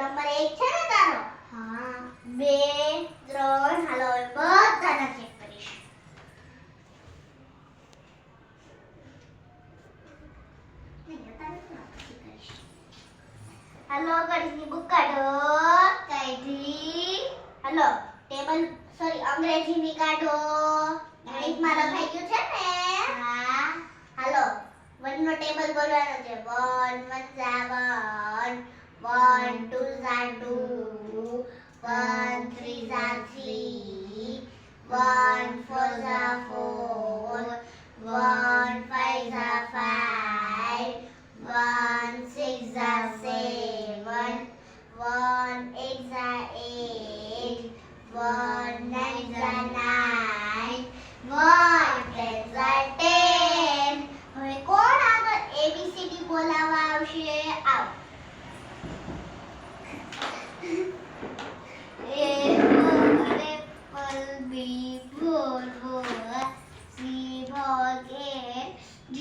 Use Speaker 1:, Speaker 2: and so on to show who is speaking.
Speaker 1: Number 1 છે ને તારો? હા 2 3 હાલો હવે બધાના ચેક કરીશ. હાલો ગણિતની બુક કાઢો. કાઢી. હાલો ટેબલ સોરી અંગ્રેજીની કાઢો. ગણિતમાં લખાઈ ગયું છે ને? હા. હાલો 1 નો ટેબલ બોલવાનો છે. 1 1 1 1 2 2 1 3 3 1 4 4 1 5 5 1 6 7 1 8 8 1 9 9 1 10 10. હવે કોણ આગળ ABCD બોલાવવા આવશે? આવ. A for apple, B for ball, C for cat, D